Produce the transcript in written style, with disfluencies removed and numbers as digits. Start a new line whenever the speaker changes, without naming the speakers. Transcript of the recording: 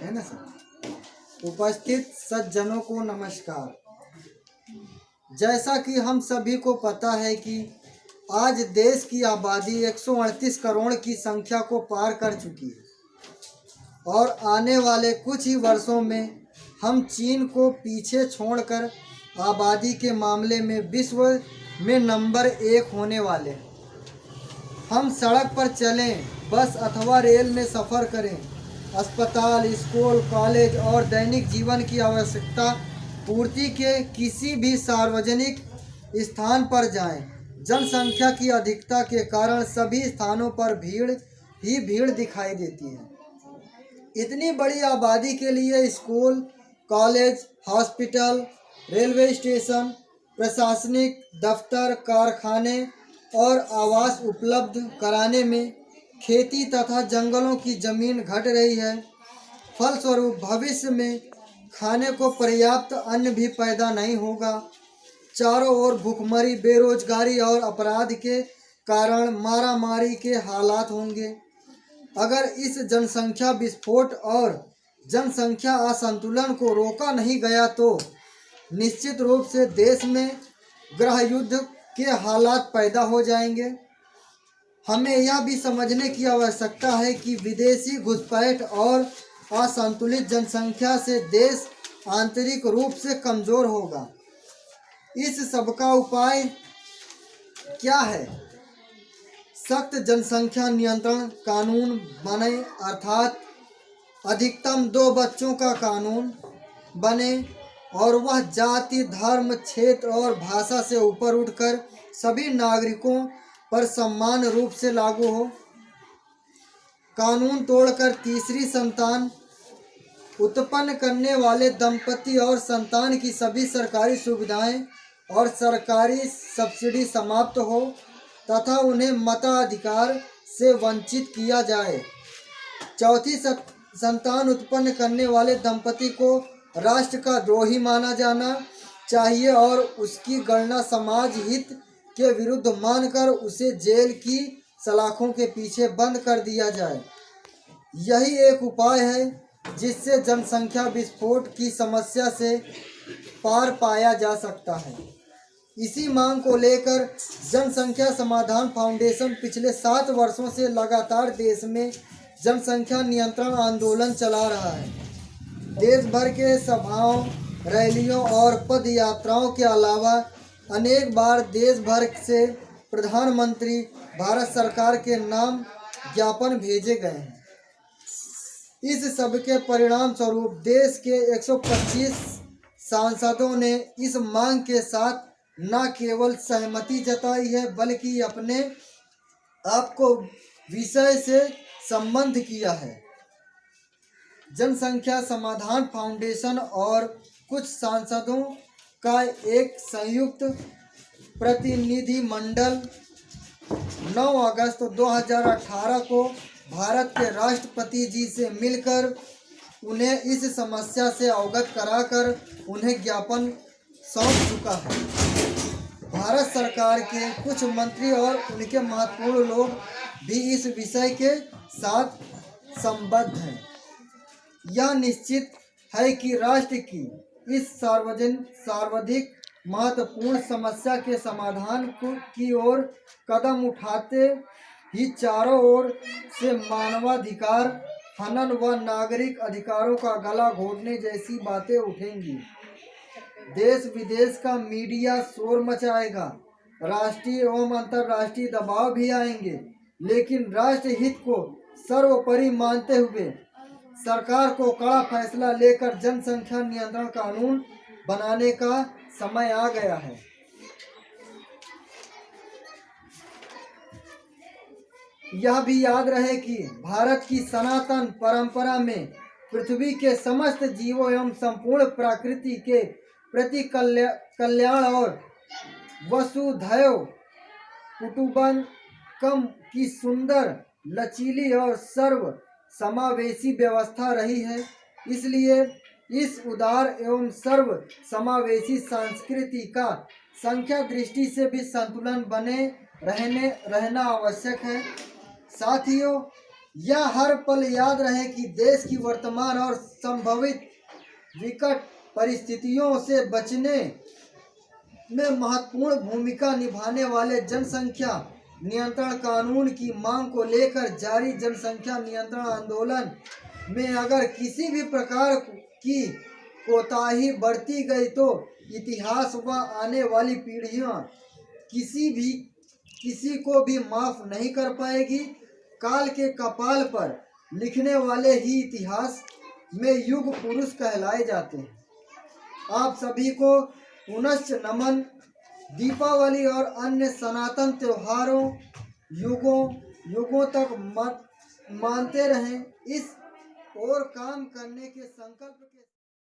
है ना सर। उपस्थित सज्जनों को नमस्कार। जैसा कि हम सभी को पता है कि आज देश की आबादी 138 करोड़ की संख्या को पार कर चुकी है और आने वाले कुछ ही वर्षों में हम चीन को पीछे छोड़कर आबादी के मामले में विश्व में नंबर 1 होने वाले हैं। हम सड़क पर चलें, बस अथवा रेल में सफ़र करें, अस्पताल, स्कूल, कॉलेज और दैनिक जीवन की आवश्यकता पूर्ति के किसी भी सार्वजनिक स्थान पर जाएं, जनसंख्या की अधिकता के कारण सभी स्थानों पर भीड़ ही भीड़ दिखाई देती है। इतनी बड़ी आबादी के लिए school, college, hospital, railway station, प्रशासनिक दफ्तर, कारखाने और आवास उपलब्ध कराने में खेती तथा जंगलों की जमीन घट रही है। फलस्वरूप भविष्य में खाने को पर्याप्त अन्न भी पैदा नहीं होगा। चारों ओर भूखमरी, बेरोजगारी और अपराध के कारण मारामारी के हालात होंगे। अगर इस जनसंख्या विस्फोट और जनसंख्या असंतुलन को रोका नहीं गया तो निश्चित रूप से देश में गृह युद्ध के हालात पैदा हो जाएंगे। हमें यह भी समझने की आवश्यकता है कि विदेशी घुसपैठ और असंतुलित जनसंख्या से देश आंतरिक रूप से कमज़ोर होगा। इस सब का उपाय क्या है? सख्त जनसंख्या नियंत्रण कानून बने, अर्थात अधिकतम 2 बच्चों का कानून बने और वह जाति, धर्म, क्षेत्र और भाषा से ऊपर उठकर सभी नागरिकों पर समान रूप से लागू हो। कानून तोड़कर तीसरी संतान उत्पन्न करने वाले दंपति और संतान की सभी सरकारी सुविधाएं और सरकारी सब्सिडी समाप्त हो तथा उन्हें मताधिकार से वंचित किया जाए। चौथी संतान उत्पन्न करने वाले दंपति को राष्ट्र का द्रोही माना जाना चाहिए और उसकी गणना समाज हित के विरुद्ध मानकर उसे जेल की सलाखों के पीछे बंद कर दिया जाए। यही एक उपाय है जिससे जनसंख्या विस्फोट की समस्या से पार पाया जा सकता है। इसी मांग को लेकर जनसंख्या समाधान फाउंडेशन पिछले 7 वर्षों से लगातार देश में जनसंख्या नियंत्रण आंदोलन चला रहा है। देश भर के सभाओं, रैलियों और पद यात्राओं के अलावा अनेक बार देश भर से प्रधानमंत्री भारत सरकार के नाम ज्ञापन भेजे गए हैं। इस सब के परिणाम स्वरूप देश के 125 सांसदों ने इस मांग के साथ न केवल सहमति जताई है बल्कि अपने आप को विषय से संबद्ध किया है। जनसंख्या समाधान फाउंडेशन और कुछ सांसदों का एक संयुक्त प्रतिनिधिमंडल 9 अगस्त 2018 को भारत के राष्ट्रपति जी से मिलकर उन्हें इस समस्या से अवगत कराकर उन्हें ज्ञापन सौंप चुका है। भारत सरकार के कुछ मंत्री और उनके महत्वपूर्ण लोग भी इस विषय के साथ संबद्ध हैं। यह निश्चित है कि राष्ट्र की इस सर्वाधिक महत्वपूर्ण समस्या के समाधान की ओर कदम उठाते ही चारों ओर से मानवाधिकार हनन व नागरिक अधिकारों का गला घोटने जैसी बातें उठेंगी। देश विदेश का मीडिया शोर मचाएगा, राष्ट्रीय एवं अंतर्राष्ट्रीय दबाव भी आएंगे, लेकिन राष्ट्र हित को सर्वोपरि मानते हुए सरकार को कड़ा फैसला लेकर जनसंख्या नियंत्रण कानून बनाने का समय आ गया है। यह भी याद रहे कि भारत की सनातन परंपरा में पृथ्वी के समस्त जीवों एवं संपूर्ण प्रकृति के प्रति कल्याण और वसुधैव कुटुंबकम की सुंदर, लचीली और सर्व समावेशी व्यवस्था रही है। इसलिए इस उदार एवं सर्व समावेशी संस्कृति का संख्या दृष्टि से भी संतुलन बने रहना आवश्यक है। साथियों, यह हर पल याद रहे कि देश की वर्तमान और संभावित विकट परिस्थितियों से बचने में महत्वपूर्ण भूमिका निभाने वाले जनसंख्या नियंत्रण कानून की मांग को लेकर जारी जनसंख्या नियंत्रण आंदोलन में अगर किसी भी प्रकार की कोताही बरती गई तो इतिहास व आने वाली पीढ़ियां किसी को भी माफ नहीं कर पाएगी। काल के कपाल पर लिखने वाले ही इतिहास में युग पुरुष कहलाए जाते हैं। आप सभी को पुनश्च नमन। दीपावली और अन्य सनातन त्योहारों युगों युगों तक मानते रहें। इस और काम करने के संकल्प के